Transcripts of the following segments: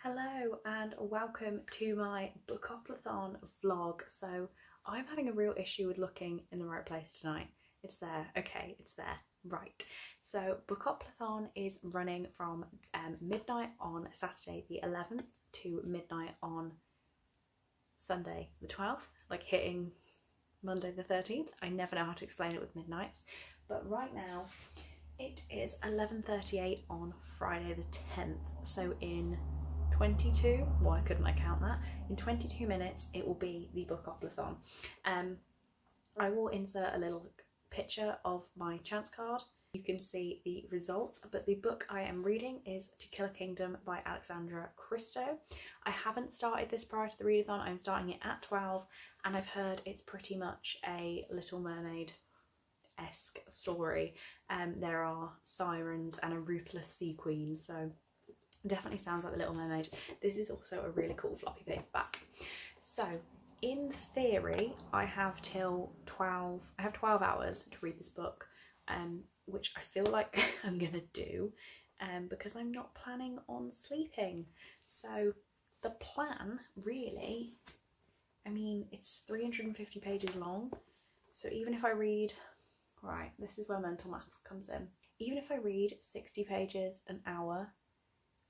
Hello and welcome to my BookoplAthon vlog. So I'm having a real issue with looking in the right place tonight. It's there, okay, it's there, right. So BookoplAthon is running from midnight on Saturday the 11th to midnight on Sunday the 12th, like hitting Monday the 13th. I never know how to explain it with midnights, but right now it is 11:38 on Friday the 10th. So in 22, why couldn't I count that? In 22 minutes it will be the BookoplAthon. I will insert a little picture of my chance card. You can see the results, but the book I am reading is Tequila by Alexandra Christo. I haven't started this prior to the readathon. I'm starting it at 12 and I've heard it's pretty much a Little Mermaid-esque story. There are sirens and a ruthless sea queen, so definitely sounds like the Little Mermaid. This is also a really cool floppy paperback. So in theory I have till 12 hours to read this book, which I feel like I'm gonna do because I'm not planning on sleeping. So the plan really, I mean, it's 350 pages long, so even if I read, right, this is where mental maths comes in, even if I read 60 pages an hour,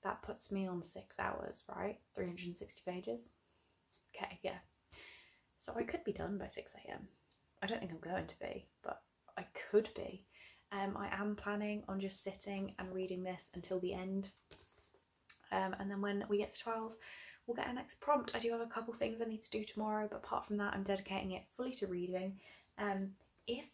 that puts me on 6 hours, right? 360 pages. Okay, yeah. So I could be done by 6 AM. I don't think I'm going to be, but I could be. I am planning on just sitting and reading this until the end. And then when we get to 12, we'll get our next prompt. I do have a couple things I need to do tomorrow, but apart from that, I'm dedicating it fully to reading. If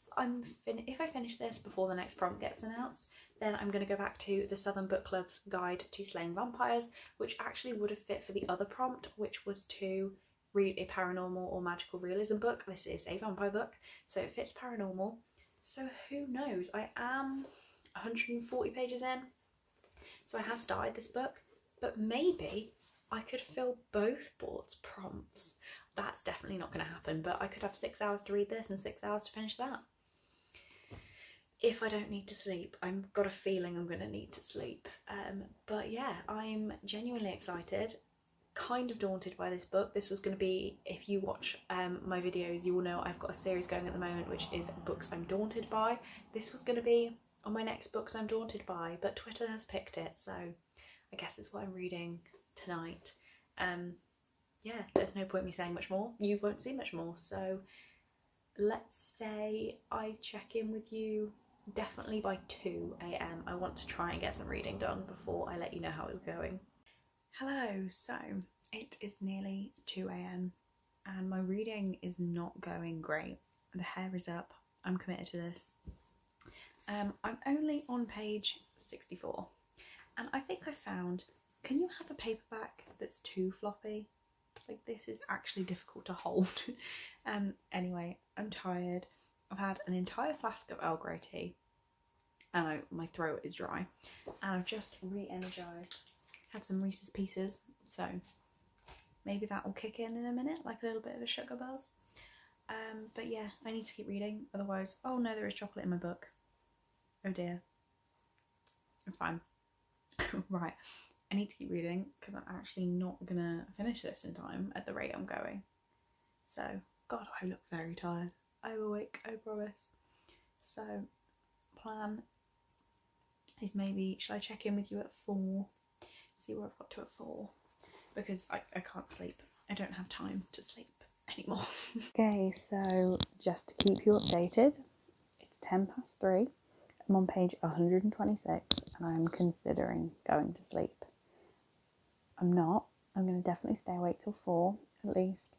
I finish this before the next prompt gets announced, then I'm going to go back to the Southern Book Club's Guide to Slaying Vampires, which actually would have fit for the other prompt, which was to read a paranormal or magical realism book. This is a vampire book, so it fits paranormal. So who knows? I am 140 pages in, so I have started this book, but maybe I could fill both boards' prompts. That's definitely not going to happen, but I could have 6 hours to read this and 6 hours to finish that. If I don't need to sleep. I've got a feeling I'm going to need to sleep. But yeah, I'm genuinely excited, kind of daunted by this book. This was going to be, if you watch my videos, you will know I've got a series going at the moment, which is Books I'm Daunted By. This was going to be on my next Books I'm Daunted By, but Twitter has picked it, so I guess it's what I'm reading tonight. Yeah, there's no point me saying much more. You won't see much more, so let's say I check in with you definitely by 2 AM. I want to try and get some reading done before I let you know how it's going. Hello, so it is nearly 2 AM and my reading is not going great. The hair is up, I'm committed to this. I'm only on page 64 and I think I found, can you have a paperback that's too floppy? Like, this is actually difficult to hold. Anyway, I'm tired. I've had an entire flask of Earl Grey tea and my throat is dry, and I've just re-energized. Had some Reese's Pieces, so maybe that will kick in a minute, like a little bit of a sugar buzz. But yeah, I need to keep reading, otherwise, oh no, there is chocolate in my book. Oh dear. It's fine. Right, I need to keep reading because I'm actually not gonna finish this in time at the rate I'm going. So, God, I look very tired. I'm awake, I promise. So, plan is maybe, should I check in with you at 4? See where I've got to at 4, because I can't sleep. I don't have time to sleep anymore. Okay, so just to keep you updated, it's 3:10. I'm on page 126 and I'm considering going to sleep. I'm not. I'm going to definitely stay awake till 4 at least,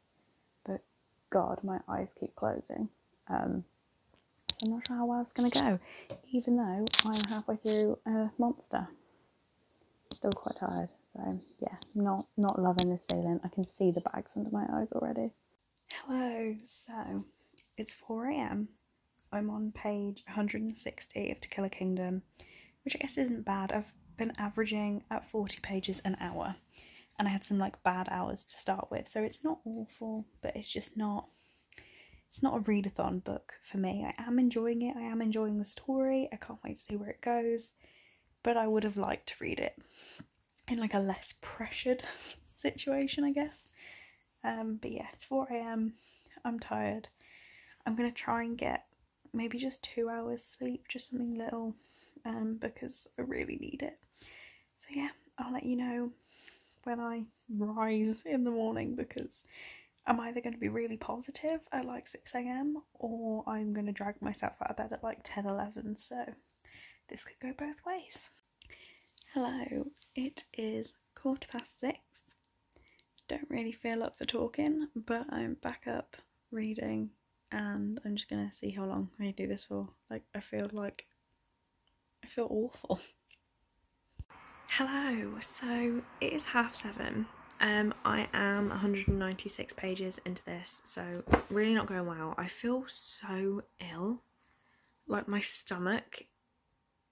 but God, my eyes keep closing. So I'm not sure how well it's going to go, even though I'm halfway through a monster. Still quite tired, so yeah, not loving this feeling. I can see the bags under my eyes already. Hello, so it's 4 AM. I'm on page 160 of Tequila, which I guess isn't bad. I've been averaging at 40 pages an hour, and I had some like bad hours to start with, so it's not awful, but it's just not, it's not a readathon book for me. I am enjoying it, I am enjoying the story, I can't wait to see where it goes, but I would have liked to read it in like a less pressured situation, I guess. But yeah, it's 4 AM. I'm tired. I'm gonna try and get maybe just 2 hours sleep, just something little, because I really need it. So yeah, I'll let you know when I rise in the morning, because I'm either going to be really positive at like 6 AM or I'm going to drag myself out of bed at like 10, 11, so this could go both ways. Hello, it is 6:15. Don't really feel up for talking, but I'm back up reading and I'm just going to see how long I do this for. Like, I feel awful. Hello, so it is 7:30. I am 196 pages into this, so really not going well. I feel so ill. Like, my stomach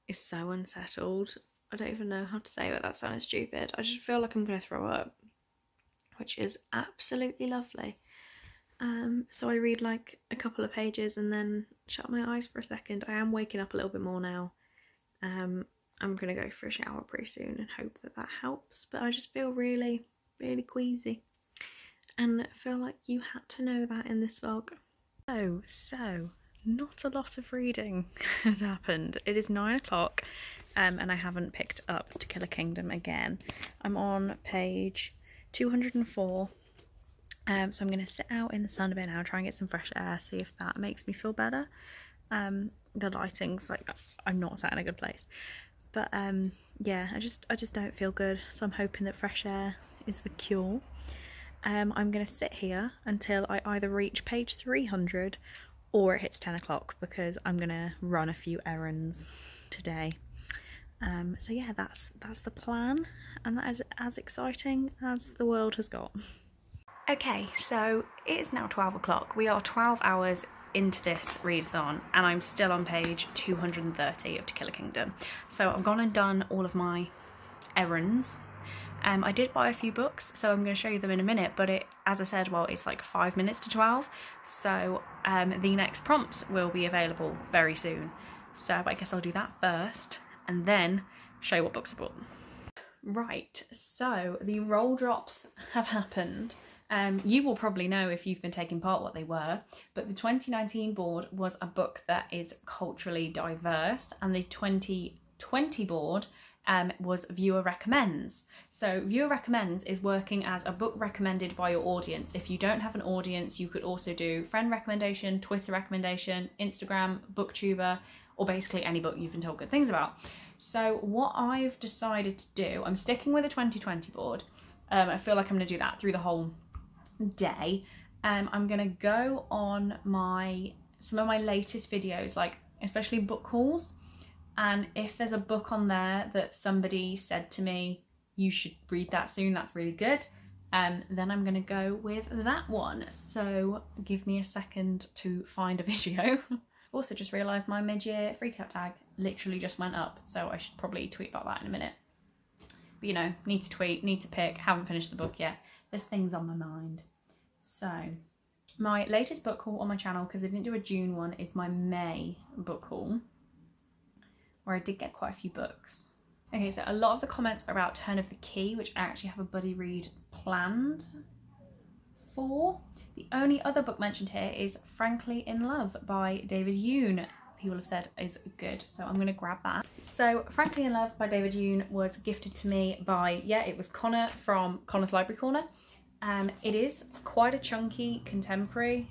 is so unsettled. I don't even know how to say it, that sounded stupid. I just feel like I'm going to throw up, which is absolutely lovely. So I read like a couple of pages and then shut my eyes for a second. I am waking up a little bit more now. I'm going to go for a shower pretty soon and hope that that helps, but I just feel really queasy, and I feel like you had to know that in this vlog. Oh, so not a lot of reading has happened. It is 9 o'clock, and I haven't picked up Tequila Kingdom again. I'm on page 204, so I'm going to sit out in the sun a bit now, try and get some fresh air, see if that makes me feel better. The lighting's like, I'm not sat in a good place, but yeah, I just don't feel good, so I'm hoping that fresh air is the cure. I'm going to sit here until I either reach page 300 or it hits 10 o'clock, because I'm going to run a few errands today. So yeah, that's the plan, and that is as exciting as the world has got. Okay, so it is now 12 o'clock. We are 12 hours into this readathon and I'm still on page 230 of Tequila Kingdom. So I've gone and done all of my errands. I did buy a few books, so I'm going to show you them in a minute, but as I said, well, it's like 5 minutes to 12, so the next prompts will be available very soon. So I guess I'll do that first and then show you what books I bought. Right, so the roll drops have happened. You will probably know if you've been taking part what they were, but the 2019 board was a book that is culturally diverse, and the 2020 board was Viewer Recommends. So Viewer Recommends is working as a book recommended by your audience. If you don't have an audience, you could also do friend recommendation, Twitter recommendation, Instagram, booktuber, or basically any book you've been told good things about. So what I've decided to do, I'm sticking with the 2020 board. I feel like I'm going to do that through the whole day. I'm going to go on some of my latest videos, like especially book hauls, and if there's a book on there that somebody said to me, you should read that soon, that's really good, then I'm going to go with that one. So give me a second to find a video. Also just realised my mid-year freakout tag literally just went up, so I should probably tweet about that in a minute. But you know, need to tweet, need to pick, haven't finished the book yet. There's things on my mind. So my latest book haul on my channel, because I didn't do a June one, is my May book haul, where I did get quite a few books. Okay, so a lot of the comments are about Turn of the Key, which I actually have a buddy read planned for. The only other book mentioned here is Frankly in Love by David Yoon. People have said is good, so I'm going to grab that. So Frankly in Love by David Yoon was gifted to me by, yeah, it was Connor from Connor's Library Corner. It is quite a chunky contemporary,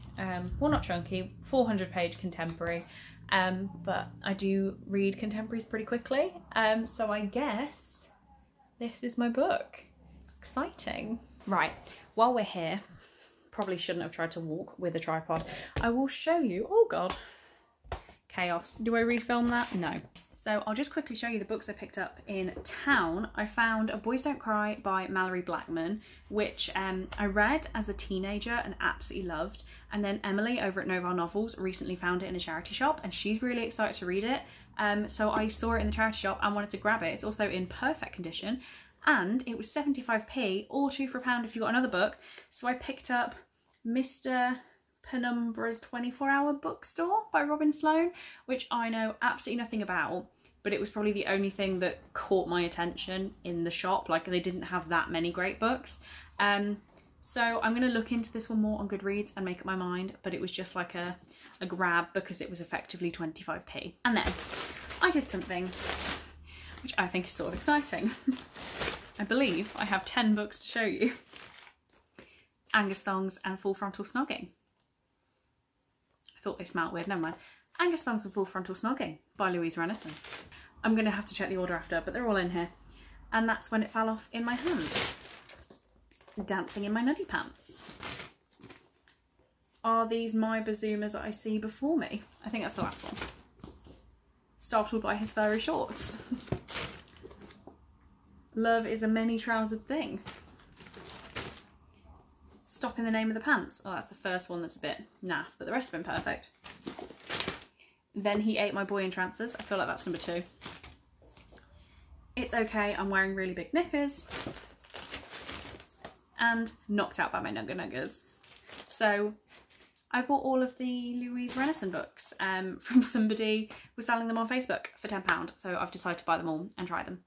well, not chunky, 400-page contemporary, but I do read contemporaries pretty quickly, so I guess this is my book. Exciting. Right, while we're here, probably shouldn't have tried to walk with a tripod, I will show you, oh god, chaos. Do I refilm that? No. So I'll just quickly show you the books I picked up in town. I found A Boys Don't Cry by Mallory Blackman, which I read as a teenager and absolutely loved. And then Emily over at Novell Novels recently found it in a charity shop and she's really excited to read it. So I saw it in the charity shop and wanted to grab it. It's also in perfect condition and it was 75p or 2 for a pound if you got another book. So I picked up Mr. Penumbra's 24-Hour Bookstore by Robin Sloan, which I know absolutely nothing about, but it was probably the only thing that caught my attention in the shop. Like, they didn't have that many great books. So I'm going to look into this one more on Goodreads and make up my mind, but it was just like a grab because it was effectively 25p. And then I did something which I think is sort of exciting. I believe I have 10 books to show you. Angus Thongs and Full Frontal Snogging. I thought they smelled weird, never mind. Angus Thongs and Full Frontal Snogging by Louise Renison. I'm going to have to check the order after, but they're all in here. And that's when it fell off in my hand. Dancing in My Nuddy Pants. Are these my Bazoomas I see before me? I think that's the last one. Startled by his furry shorts. Love is a many-trousered thing. Stop in the Name of the Pants. Oh, that's the first one that's a bit naff, but the rest have been perfect. Then He Ate My Boy in Trances. I feel like that's number 2. It's Okay, I'm Wearing Really Big Knickers. And Knocked Out by My Nugger Nuggers. So I bought all of the Louise Renison books from somebody who was selling them on Facebook for £10. So I've decided to buy them all and try them.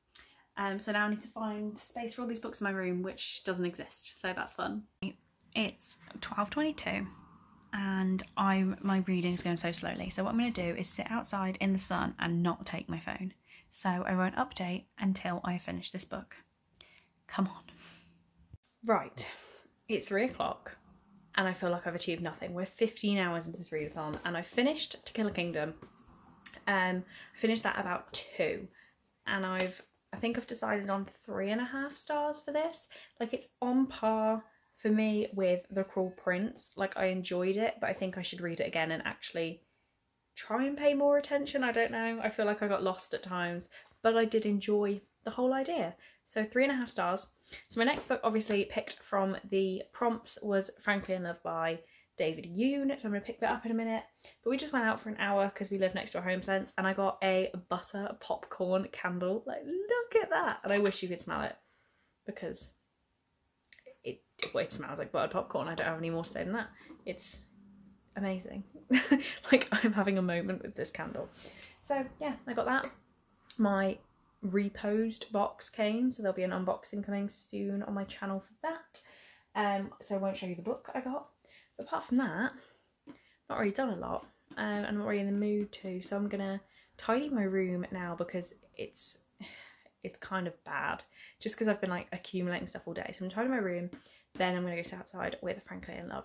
So now I need to find space for all these books in my room, which doesn't exist. So that's fun. It's 12:22 and my reading's going so slowly. So what I'm going to do is sit outside in the sun and not take my phone. So I won't update until I finish this book. Come on. Right, it's 3 o'clock and I feel like I've achieved nothing. We're 15 hours into this readathon and I finished Tequila Kingdom. I finished that about 2 and I think I've decided on 3.5 stars for this. Like, it's on par for me with The Cruel Prince. Like, I enjoyed it, but I think I should read it again and actually try and pay more attention. I don't know. I feel like I got lost at times, but I did enjoy the whole idea. So 3.5 stars. So my next book, obviously picked from the prompts, was Frankly in Love by David Yoon. So I'm going to pick that up in a minute. But we just went out for an hour because we live next to a home sense and I got a butter popcorn candle. Like, look at that. And I wish you could smell it because it smells like buttered popcorn. I don't have any more to say than that. It's amazing. Like, I'm having a moment with this candle. So yeah, I got that. My reposed box came, so there'll be an unboxing coming soon on my channel for that. So I won't show you the book I got. But apart from that, not really done a lot. I'm not really in the mood to, so I'm gonna tidy my room now because it's kind of bad. Just because I've been like accumulating stuff all day. So I'm gonna tidy my room, then I'm gonna go sit outside with Frankly in Love.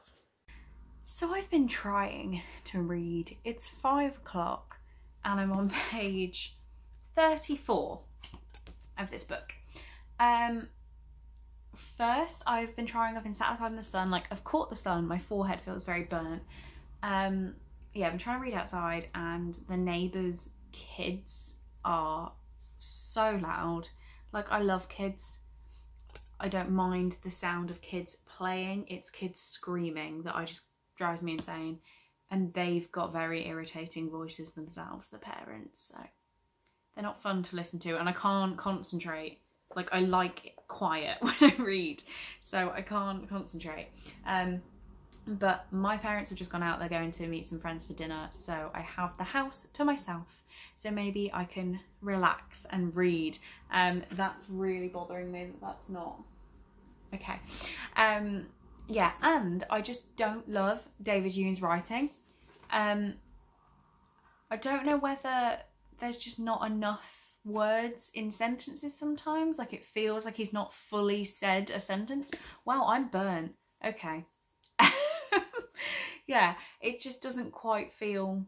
So I've been trying to read. It's 5 o'clock and I'm on page 34 of this book. First, I've been sat outside in the sun. Like, I've caught the sun, my forehead feels very burnt. Yeah, I've been trying to read outside and the neighbours' kids are so loud. Like, I love kids. I don't mind the sound of kids playing. It's kids screaming that just drives me insane. And they've got very irritating voices themselves, the parents, so they're not fun to listen to and I can't concentrate. Like, I like quiet when I read, so I can't concentrate. But my parents have just gone out, they're going to meet some friends for dinner, so I have the house to myself. So maybe I can relax and read. That's really bothering me, that's not okay. Yeah, and I just don't love David Yoon's writing. I don't know whether there's just not enough words in sentences sometimes. Like, it feels like he's not fully said a sentence. Wow, I'm burnt. Okay. Yeah, it just doesn't quite feel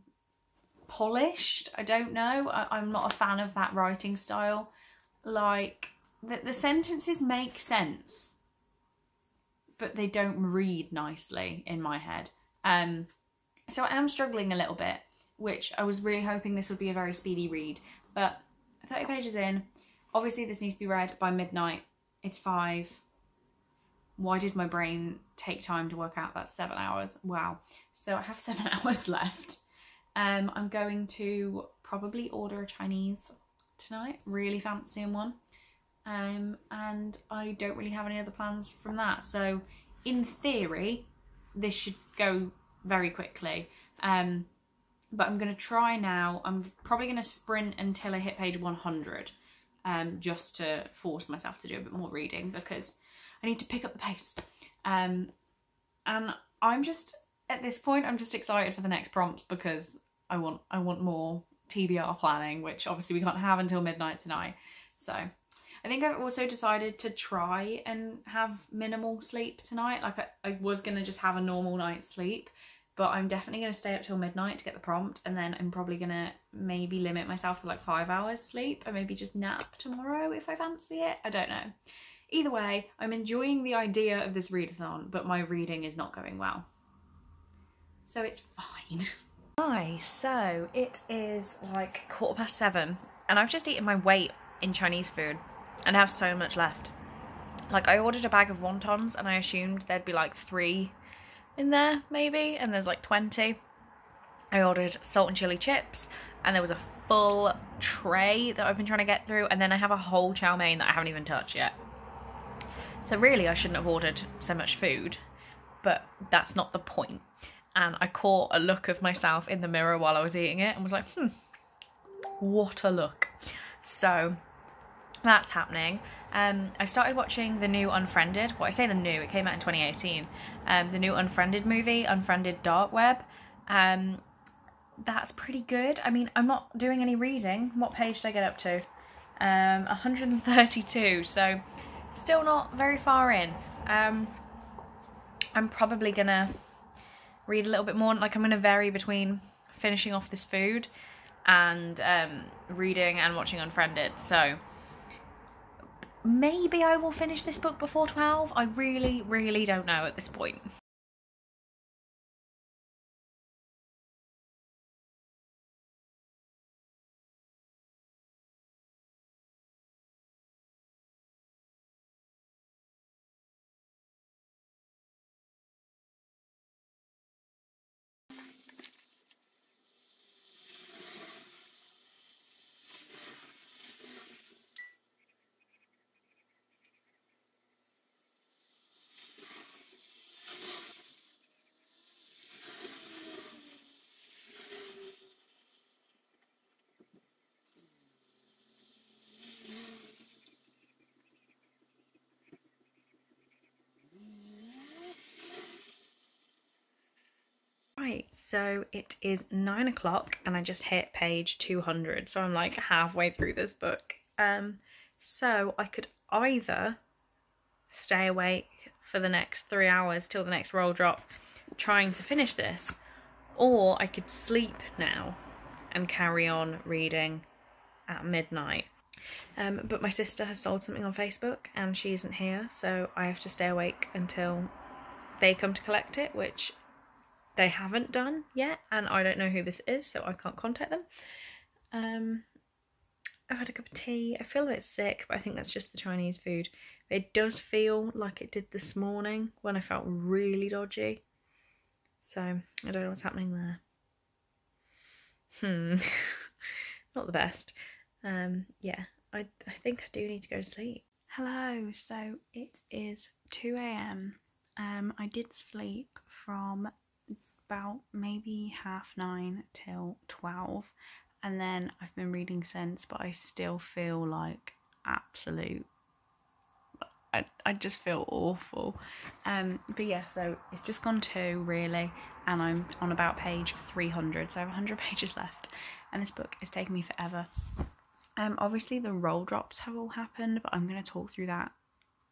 polished. I don't know. I'm not a fan of that writing style. Like, the sentences make sense, but they don't read nicely in my head. So I am struggling a little bit, which I was really hoping this would be a very speedy read, but 30 pages in, obviously this needs to be read by midnight. It's 5. Why did my brain take time to work out that's 7 hours? Wow. So I have 7 hours left. I'm going to probably order a Chinese tonight, really fancying one. And I don't really have any other plans from that. So in theory, this should go very quickly. but I'm going to try now. I'm probably going to sprint until I hit page 100, just to force myself to do a bit more reading because I need to pick up the pace. And I'm just, at this point, I'm just excited for the next prompt because I want more TBR planning, which obviously we can't have until midnight tonight. So I think I've also decided to try and have minimal sleep tonight. Like I was going to just have a normal night's sleep, but I'm definitely going to stay up till midnight to get the prompt, and then I'm probably going to maybe limit myself to like 5 hours sleep and maybe just nap tomorrow if I fancy it. I don't know. Either way, I'm enjoying the idea of this readathon, but my reading is not going well. So it's fine. Hi, so it is like 7:15 and I've just eaten my weight in Chinese food and I have so much left. Like I ordered a bag of wontons and I assumed there'd be like 3 in there maybe, and there's like 20. I ordered salt and chili chips and there was a full tray that I've been trying to get through, and then I have a whole chow mein that I haven't even touched yet. So really I shouldn't have ordered so much food, but that's not the point. And I caught a look of myself in the mirror while I was eating it and was like, what a look. So that's happening. I started watching the new Unfriended. Well, I say the new, it came out in 2018. The new Unfriended movie, Unfriended Dark Web. That's pretty good. I mean, I'm not doing any reading. What page did I get up to? 132, so still not very far in. I'm probably gonna read a little bit more. Like I'm gonna vary between finishing off this food and reading and watching Unfriended. So maybe I will finish this book before 12. I really, really don't know at this point. Right, so it is 9 o'clock and I just hit page 200, so I'm like halfway through this book. So I could either stay awake for the next 3 hours till the next roll drop trying to finish this, or I could sleep now and carry on reading at midnight. But my sister has sold something on Facebook and she isn't here, so I have to stay awake until they come to collect it, which they haven't done yet, and I don't know who this is, so I can't contact them. I've had a cup of tea. I feel a bit sick, but I think that's just the Chinese food. It does feel like it did this morning when I felt really dodgy. So I don't know what's happening there. Not the best. Yeah, I think I do need to go to sleep. Hello, so it is 2 AM. I did sleep from about maybe 9:30 till 12, and then I've been reading since, but I still feel like absolute, I just feel awful. But yeah, so it's just gone 2 really, and I'm on about page 300, so I have 100 pages left, and this book is taking me forever. Obviously the roll drops have all happened, but I'm going to talk through that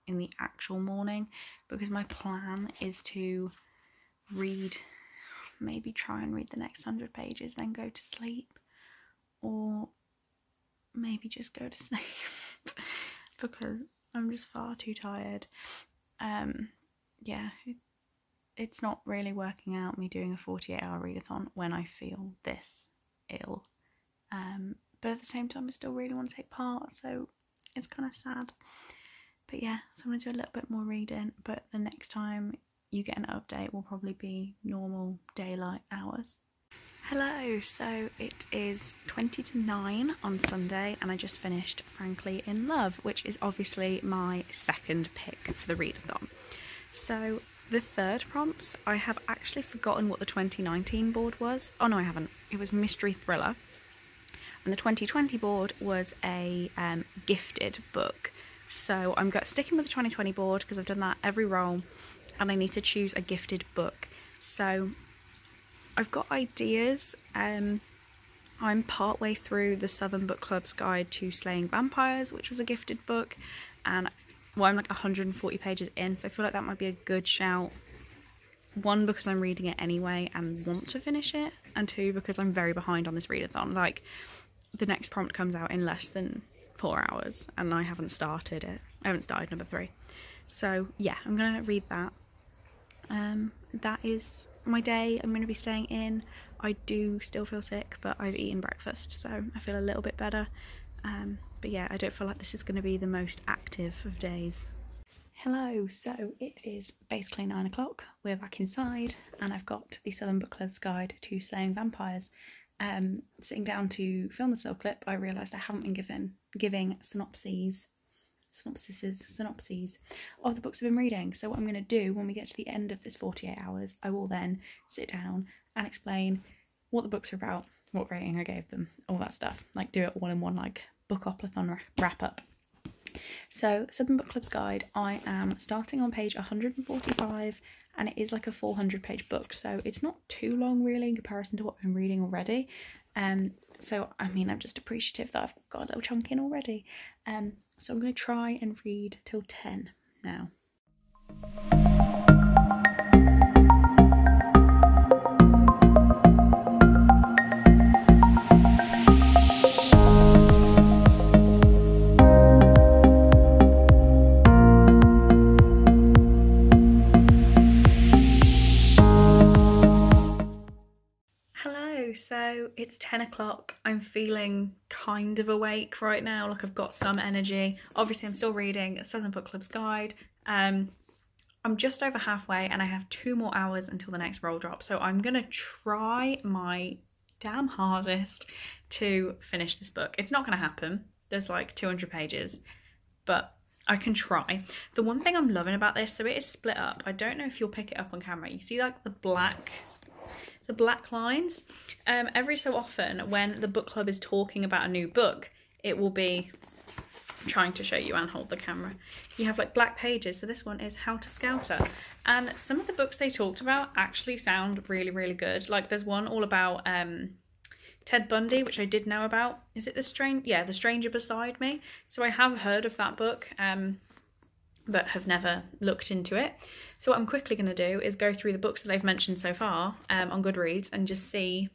in the actual morning, because my plan is to maybe try and read the next 100 pages, then go to sleep, or maybe just go to sleep because I'm just far too tired. Yeah, it's not really working out, me doing a 48-hour readathon when I feel this ill, but at the same time I still really want to take part, so it's kind of sad. But yeah, so I'm going to do a little bit more reading, but the next time you get an update will probably be normal daylight hours. Hello, so it is 20 to 9 on Sunday and I just finished Frankly in Love, which is obviously my second pick for the readathon. So the third prompts, I have actually forgotten what the 2019 board was. Oh no, I haven't. It was mystery thriller. And the 2020 board was a gifted book. So I'm sticking with the 2020 board because I've done that every roll, and I need to choose a gifted book. So I've got ideas. I'm partway through the Southern Book Club's Guide to Slaying Vampires, which was a gifted book, and well, I'm like 140 pages in, so I feel like that might be a good shout. One, because I'm reading it anyway and want to finish it, and two, because I'm very behind on this readathon. Like, the next prompt comes out in less than 4 hours, and I haven't started it. I haven't started number 3. So yeah, I'm gonna read that. That is my day. I'm gonna be staying in. I do still feel sick, but I've eaten breakfast, so I feel a little bit better. But yeah, I don't feel like this is gonna be the most active of days. Hello, so it is basically 9 o'clock. We're back inside, and I've got the Southern Book Club's Guide to Slaying Vampires. Sitting down to film the still clip, I realised I haven't been giving synopses of the books I've been reading. So what I'm going to do when we get to the end of this 48 hours, I will then sit down and explain what the books are about, what rating I gave them, all that stuff. Like, do it all in one, like, BookoplAthon wrap up. So Southern Book Club's Guide, I am starting on page 145, and it is like a 400-page book, so it's not too long really in comparison to what I've been reading already. So I mean, I'm just appreciative that I've got a little chunk in already. So I'm going to try and read till 10 now. So it's 10 o'clock. I'm feeling kind of awake right now, like I've got some energy. Obviously I'm still reading Southern Book Club's Guide. I'm just over halfway, and I have 2 more hours until the next roll drop, so I'm gonna try my damn hardest to finish this book. It's not gonna happen. There's like 200 pages, but I can try. The one thing I'm loving about this, so it is split up. I don't know if you'll pick it up on camera. You see like the black lines. Every so often when the book club is talking about a new book, it will be, I'm trying to show you and hold the camera, you have like black pages. So this one is How to Scout Her, and some of the books they talked about actually sound really, really good. Like there's one all about Ted Bundy, which I did know about. Is it The Stranger Beside Me? So I have heard of that book, but have never looked into it. So what I'm quickly going to do is go through the books that they've mentioned so far on Goodreads and just see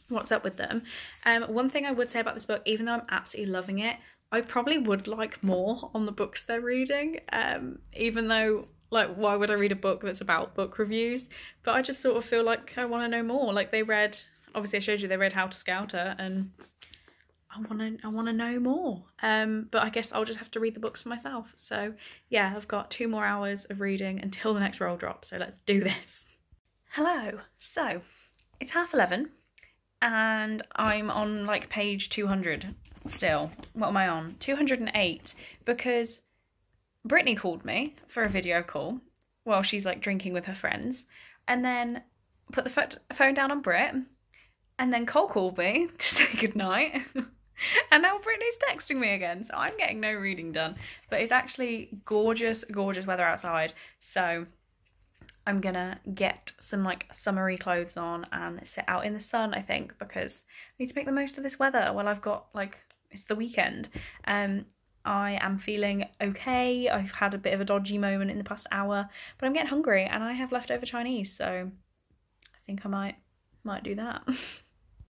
what's up with them. One thing I would say about this book, even though I'm absolutely loving it, I probably would like more on the books they're reading, even though, like, why would I read a book that's about book reviews? But I just sort of feel like I want to know more. Like, they read, obviously I showed you they read How to Scout Her, and I want to know more. But I guess I'll just have to read the books for myself. So yeah, I've got 2 more hours of reading until the next roll drop. So let's do this. Hello. So it's 11:30 and I'm on like page 200 still. What am I on? 208, because Brittany called me for a video call while she's like drinking with her friends, and then put the phone down on Brit, and then Cole called me to say goodnight. And now Brittany's texting me again, so I'm getting no reading done. But it's actually gorgeous, gorgeous weather outside, so I'm gonna get some like summery clothes on and sit out in the sun, I think, because I need to make the most of this weather while I've got, like, it's the weekend. I am feeling okay. I've had a bit of a dodgy moment in the past hour, but I'm getting hungry and I have leftover Chinese, so I think I might do that.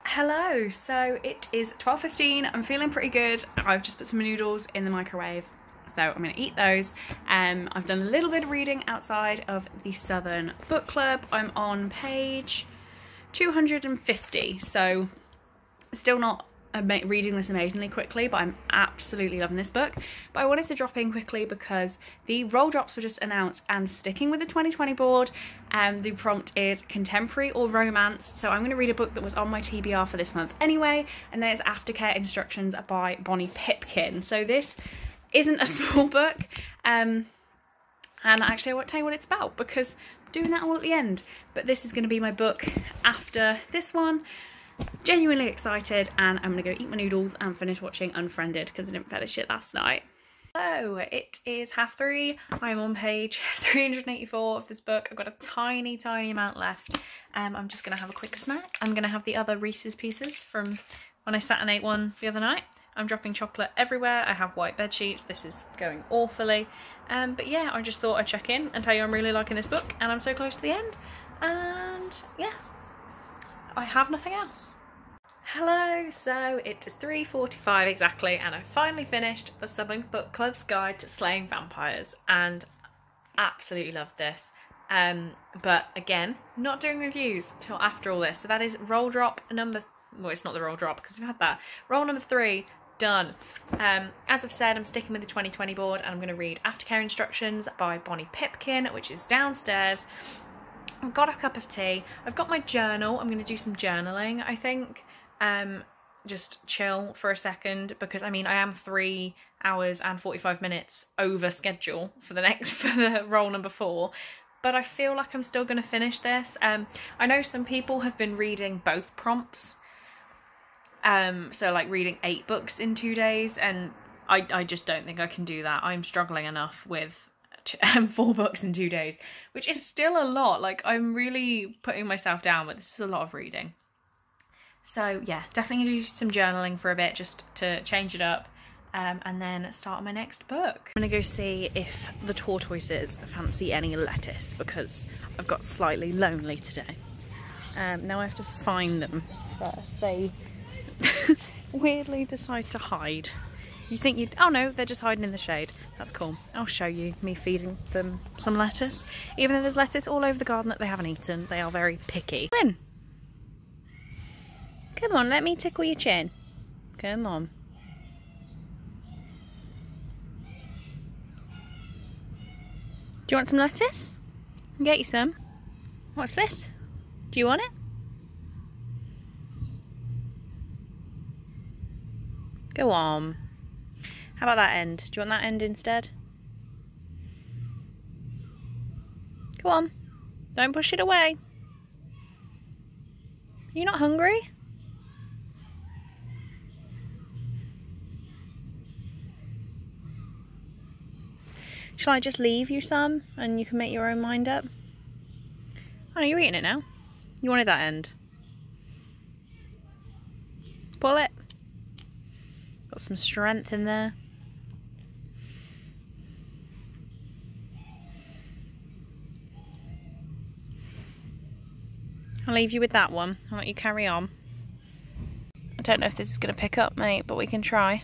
Hello, so it is 12:15. I'm feeling pretty good. I've just put some noodles in the microwave, so I'm going to eat those. I've done a little bit of reading outside of the Southern Book Club. I'm on page 250, so still not reading this amazingly quickly, but I'm absolutely loving this book. But I wanted to drop in quickly because the roll drops were just announced, and sticking with the 2020 board, the prompt is contemporary or romance. So I'm going to read a book that was on my TBR for this month anyway, and there's Aftercare Instructions by Bonnie Pipkin. So this isn't a small book. And actually I won't tell you what it's about because I'm doing that all at the end. But this is going to be my book after this one. Genuinely excited, and I'm going to go eat my noodles and finish watching Unfriended because I didn't finish it last night. So it is 3:30. I'm on page 384 of this book. I've got a tiny amount left. I'm just going to have a quick snack. I'm going to have the other Reese's Pieces from when I sat and ate one the other night. I'm dropping chocolate everywhere. I have white bed sheets. This is going awfully. But yeah, I just thought I'd check in and tell you I'm really liking this book and I'm so close to the end. And yeah, I have nothing else. Hello, so it is 3:45 exactly and I finally finished the Southern Book Club's Guide to Slaying Vampires and absolutely loved this. But again, not doing reviews till after all this. So that is roll drop number, well, it's not the roll drop because we've had that. Roll number 3, done. As I've said, I'm sticking with the 2020 board and I'm going to read Aftercare Instructions by Bonnie Pipkin, which is downstairs. I've got a cup of tea. I've got my journal. I'm going to do some journaling, I think. Just chill for a second because I mean I am 3 hours and 45 minutes over schedule for the roll number 4, but I feel like I'm still going to finish this. I know some people have been reading both prompts, so like reading 8 books in 2 days, and I just don't think I can do that. I'm struggling enough with 4 books in 2 days, which is still a lot. Like, I'm really putting myself down, but this is a lot of reading. So yeah, definitely gonna do some journaling for a bit just to change it up, and then start on my next book. I'm gonna go see if the tortoises fancy any lettuce because I've got slightly lonely today. Now I have to find them first. They weirdly decide to hide. You think you'd, oh no, they're just hiding in the shade. That's cool. I'll show you me feeding them some lettuce. Even though there's lettuce all over the garden that they haven't eaten, they are very picky. Win. Come on, let me tickle your chin. Come on. Do you want some lettuce? I'll get you some. What's this? Do you want it? Go on. How about that end? Do you want that end instead? Go on. Don't push it away. Are you not hungry? Shall I just leave you some and you can make your own mind up? Oh no, you're eating it now. You wanted that end. Pull it. Got some strength in there. I'll leave you with that one. I'll let you carry on. I don't know if this is going to pick up, mate, but we can try.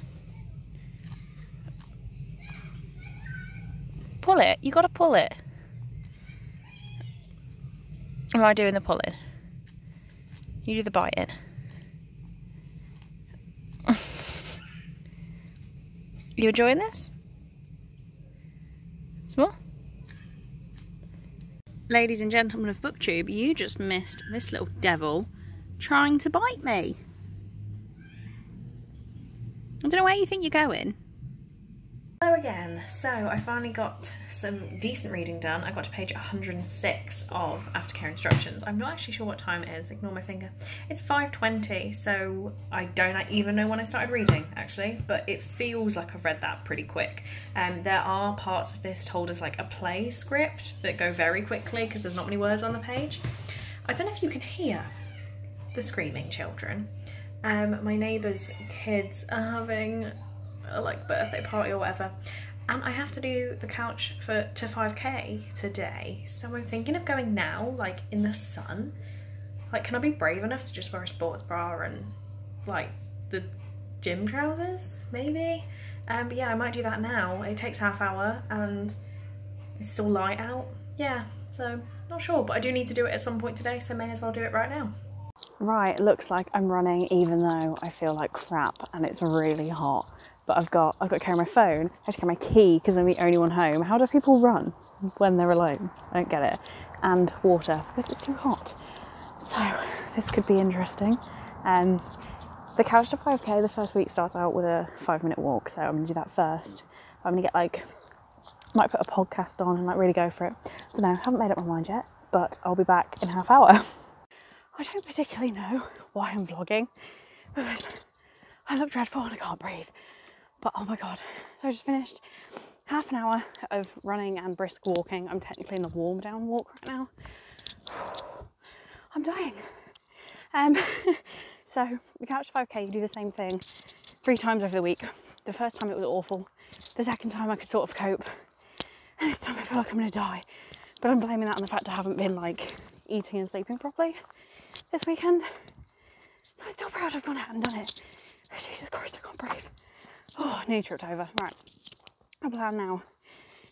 Pull it. You got to pull it. Am I doing the pulling? You do the biting. You enjoying this? Small? Ladies and gentlemen of BookTube, you just missed this little devil trying to bite me. I don't know where you think you're going. Hello again. So I finally got some decent reading done. I got to page 106 of Aftercare Instructions. I'm not actually sure what time it is, ignore my finger. It's 5:20, so I don't even know when I started reading actually, but it feels like I've read that pretty quick. There are parts of this told as like a play script that go very quickly because there's not many words on the page. I don't know if you can hear the screaming children. My neighbour's kids are having a like birthday party or whatever, and I have to do the couch to 5k today, so I'm thinking of going now, like in the sun. Like, can I be brave enough to just wear a sports bra and like the gym trousers maybe? But yeah, I might do that now. It takes half hour and it's still light out. Yeah, so not sure, but I do need to do it at some point today, so may as well do it right now. Right, looks like I'm running even though I feel like crap and it's really hot. But I've got to carry my phone, I have to carry my key because I'm the only one home. How do people run when they're alone? I don't get it. And water, because it's too hot. So this could be interesting. The couch to 5k, the first week starts out with a 5-minute walk, so I'm gonna do that first. I'm gonna get like Might put a podcast on and like really go for it. I don't know, haven't made up my mind yet, but I'll be back in a half hour. I don't particularly know why I'm vlogging because I look dreadful and I can't breathe. But oh my god, so I just finished half an hour of running and brisk walking. I'm technically in the warm down walk right now. I'm dying. So the Couch 5K, you do the same thing 3 times over the week. The first time it was awful. The second time I could sort of cope. And this time I feel like I'm gonna die. But I'm blaming that on the fact I haven't been like eating and sleeping properly this weekend. So I'm still proud I've gone out and done it. Jesus Christ, I can't breathe. Oh, nearly tripped over. Right. My plan now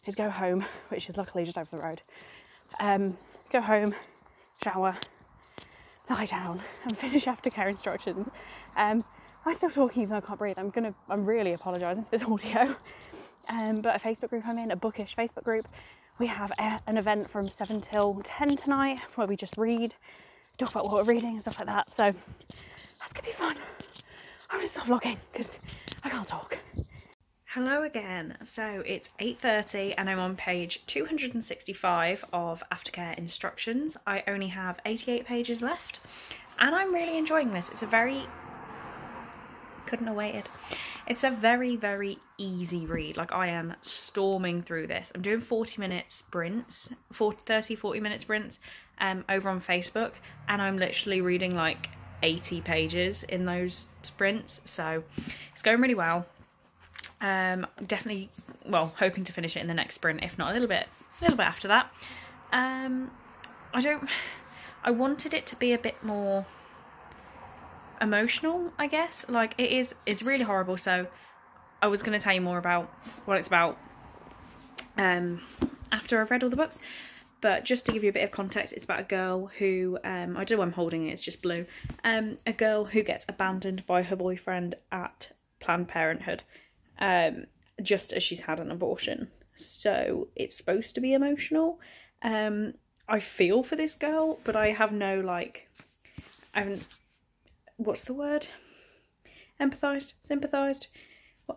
is go home, which is luckily just over the road. Go home, shower, lie down and finish aftercare instructions. I'm still talking even though I can't breathe. I'm really apologising for this audio. But a Facebook group I'm in, a bookish Facebook group, we have an event from 7 till 10 tonight where we just read, talk about what we're reading and stuff like that. So that's gonna be fun. I'm gonna stop vlogging because I can't talk. Hello again. So it's 8:30 and I'm on page 265 of aftercare instructions. I only have 88 pages left and I'm really enjoying this. It's a very... couldn't have waited. It's a very, very easy read. Like I am storming through this. I'm doing 40-minute sprints, 40-minute sprints over on Facebook, and I'm literally reading like 80 pages in those sprints. So it's going really well. Definitely, well, hoping to finish it in the next sprint, if not a little bit after that. I wanted it to be a bit more emotional, I guess. Like it's really horrible, so I was going to tell you more about what it's about after I've read all the books, but just to give you a bit of context, it's about a girl who I don't know why I'm holding it, it's just blue, a girl who gets abandoned by her boyfriend at Planned Parenthood just as she's had an abortion. So it's supposed to be emotional. I feel for this girl, but I have no like, I haven't, what's the word? Empathised? Sympathised?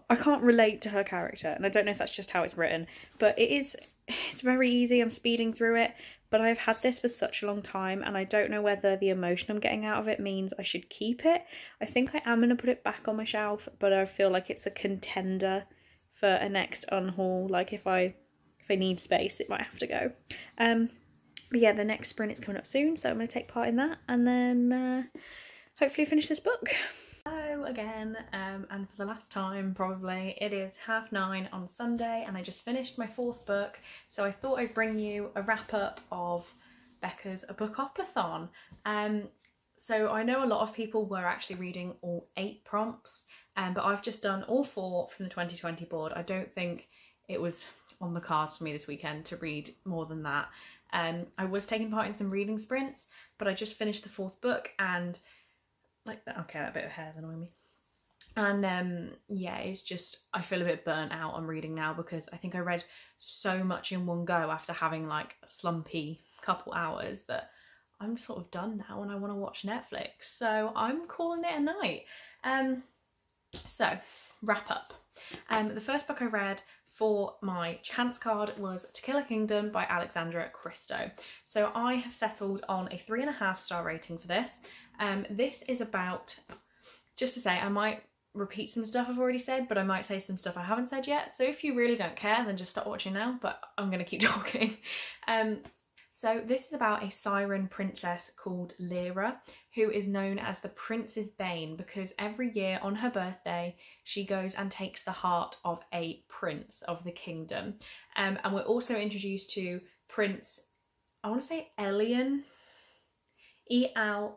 I can't relate to her character, and I don't know if that's just how it's written, but it's very easy. I'm speeding through it, but I've had this for such a long time, and I don't know whether the emotion I'm getting out of it means I should keep it. I think I am going to put it back on my shelf, but I feel like it's a contender for a next unhaul. Like if I need space, it might have to go. But yeah, the next sprint is coming up soon, so I'm going to take part in that, and then hopefully finish this book. Hello again, and for the last time probably. It is 9:30 on Sunday and I just finished my 4th book, so I thought I'd bring you a wrap up of Becca's BookoplAthon. So I know a lot of people were actually reading all 8 prompts, but I've just done all 4 from the 2020 board. I don't think it was on the cards for me this weekend to read more than that. I was taking part in some reading sprints, but I just finished the 4th book and like that. Okay, that bit of hair's annoying me. And yeah, it's just, I feel a bit burnt out on reading now because I think I read so much in one go after having like a slumpy couple hours that I'm sort of done now and I want to watch Netflix. So I'm calling it a night. So wrap up. The first book I read for my chance card was Tequila Kingdom by Alexandra Christo. So I have settled on a 3.5-star rating for this. This is about, just to say, I might repeat some stuff I've already said, but I might say some stuff I haven't said yet. So if you really don't care, then just stop watching now, but I'm going to keep talking. So this is about a siren princess called Lyra, who is known as the Prince's Bane because every year on her birthday, she goes and takes the heart of a prince of the kingdom. And we're also introduced to Prince, I want to say Elian, E-L-I-A-N,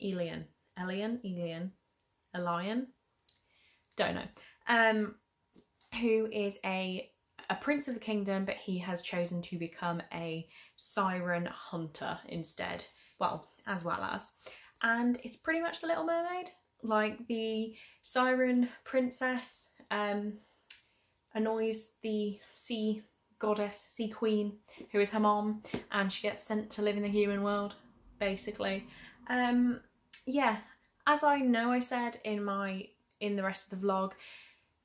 Elian, don't know, who is a prince of the kingdom, but he has chosen to become a siren hunter instead, as well as. And it's pretty much The Little Mermaid. Like, the siren princess annoys the sea goddess, sea queen, who is her mom, and she gets sent to live in the human world, basically. Yeah, as I know I said in the rest of the vlog,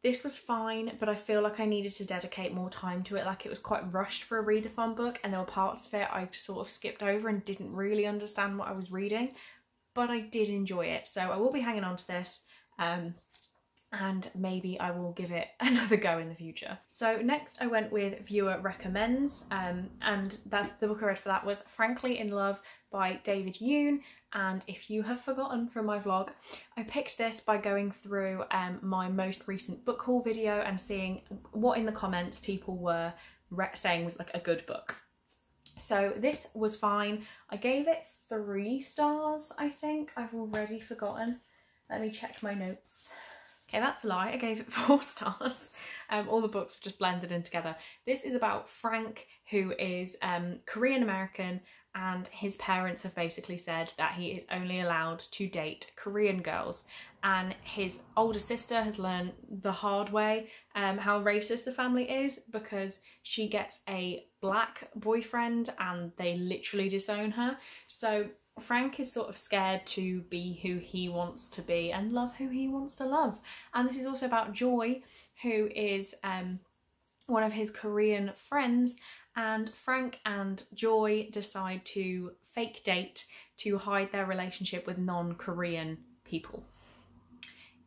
This was fine, but I feel like I needed to dedicate more time to it. Like, it was quite rushed for a readathon book, and there were parts of it I sort of skipped over and didn't really understand what I was reading, but I did enjoy it. So I will be hanging on to this, and maybe I will give it another go in the future. So next I went with viewer recommends, and the book I read for that was Frankly in Love by David Yoon. And if you have forgotten from my vlog, I picked this by going through my most recent book haul video and seeing what in the comments people were saying was like a good book. So this was fine. I gave it 3 stars, I think. I've already forgotten. Let me check my notes. Okay, that's a lie. I gave it 4 stars. All the books are just blended in together. This is about Frank, who is Korean American, and his parents have basically said that he is only allowed to date Korean girls. And his older sister has learned the hard way how racist the family is, because she gets a black boyfriend and they literally disown her. So Frank is sort of scared to be who he wants to be and love who he wants to love. And this is also about Joy, who is one of his Korean friends, and Frank and Joy decide to fake date to hide their relationship with non-Korean people.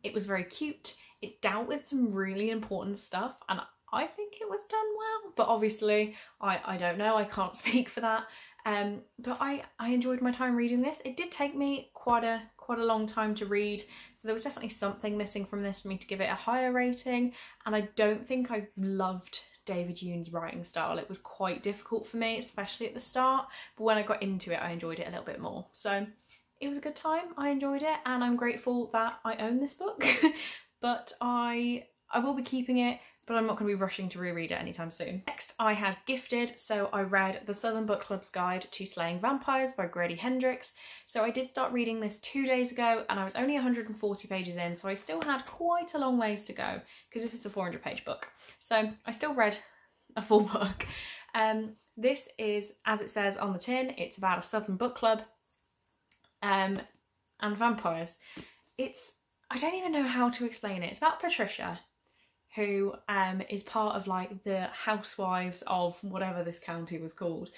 It was very cute. It dealt with some really important stuff, and I think it was done well, but obviously I don't know, I can't speak for that. But I enjoyed my time reading this. It did take me quite a long time to read, so there was definitely something missing from this for me to give it a higher rating, and I don't think I loved David Yoon's writing style. It was quite difficult for me, especially at the start, but when I got into it I enjoyed it a little bit more. So it was a good time, I enjoyed it, and I'm grateful that I own this book. But I will be keeping it, but I'm not going to be rushing to reread it anytime soon. Next I had Gifted, so I read The Southern Book Club's Guide to Slaying Vampires by Grady Hendricks. So I did start reading this 2 days ago, and I was only 140 pages in, so I still had quite a long ways to go, because this is a 400-page book. So I still read a full book. This is, as it says on the tin, it's about a Southern book club and vampires. I don't even know how to explain it. It's about Patricia, who is part of like the housewives of whatever this county was called.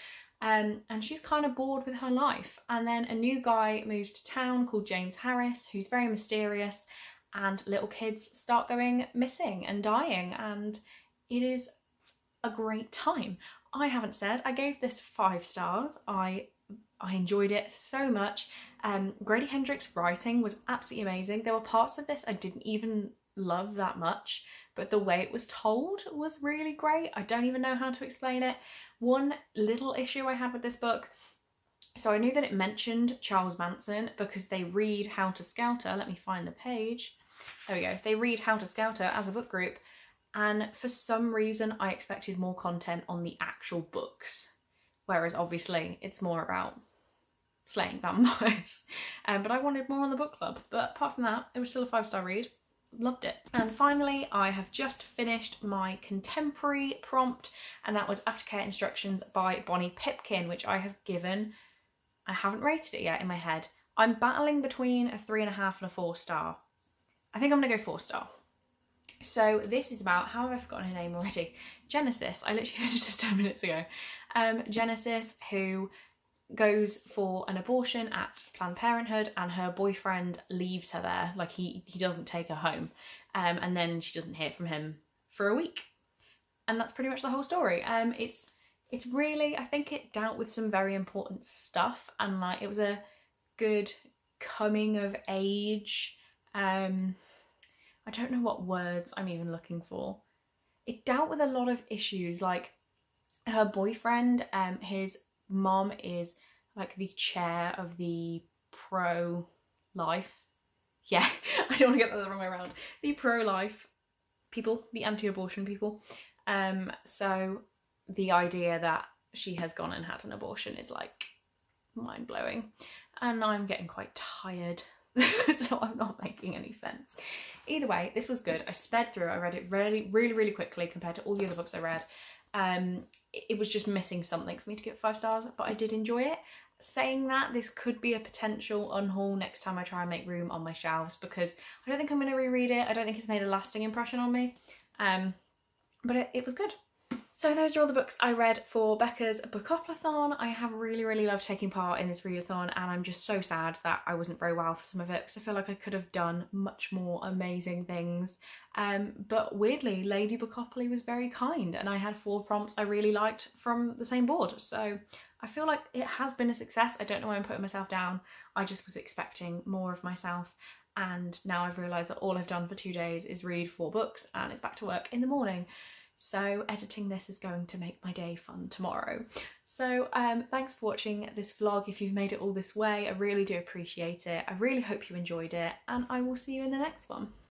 And she's kind of bored with her life. And then a new guy moves to town called James Harris, who's very mysterious, and little kids start going missing and dying, and it is a great time. I haven't said, I gave this 5 stars. I enjoyed it so much. Grady Hendricks' writing was absolutely amazing. There were parts of this I didn't even love that much, but the way it was told was really great. I don't even know how to explain it. One little issue I had with this book, so I knew that it mentioned Charles Manson because they read How to Scout Her. Let me find the page. There we go. They read How to Scout Her as a book group, and for some reason I expected more content on the actual books, whereas obviously it's more about slaying vampires. But I wanted more on the book club. But apart from that, it was still a 5-star read. Loved it. And finally, I have just finished my contemporary prompt, and that was Aftercare Instructions by Bonnie Pipkin, which I have given, I haven't rated it yet in my head. I'm battling between a 3.5 and a 4-star. I think I'm gonna go 4-star. So this is about, how have I forgotten her name already? Genesis. I literally finished this 10 minutes ago. Genesis, who goes for an abortion at Planned Parenthood, and her boyfriend leaves her there, like he doesn't take her home, and then she doesn't hear from him for a week, and that's pretty much the whole story. It's really, I think it dealt with some very important stuff, and like it was a good coming of age, I don't know what words I'm even looking for. It dealt with a lot of issues, like her boyfriend, his mom is like the chair of the pro-life, yeah, I don't want to get that the wrong way around, the pro-life people, the anti-abortion people. So the idea that she has gone and had an abortion is like mind-blowing, and I'm getting quite tired, so I'm not making any sense. Either way, this was good. I sped through it. I read it really quickly compared to all the other books I read. It was just missing something for me to give it 5 stars, but I did enjoy it. saying that, this could be a potential unhaul next time I try and make room on my shelves, because I don't think I'm going to reread it. I don't think it's made a lasting impression on me, but it was good. So those are all the books I read for Becca's Bookoplethon. I have really loved taking part in this readathon, and I'm just so sad that I wasn't very well for some of it, because I feel like I could have done much more amazing things. But weirdly, Lady Bookopoly was very kind, and I had 4 prompts I really liked from the same board. So I feel like it has been a success. I don't know why I'm putting myself down. I just was expecting more of myself. And now I've realised that all I've done for 2 days is read 4 books, and it's back to work in the morning. So editing this is going to make my day fun tomorrow. So thanks for watching this vlog. If you've made it all this way, I really do appreciate it. I really hope you enjoyed it, and I will see you in the next one.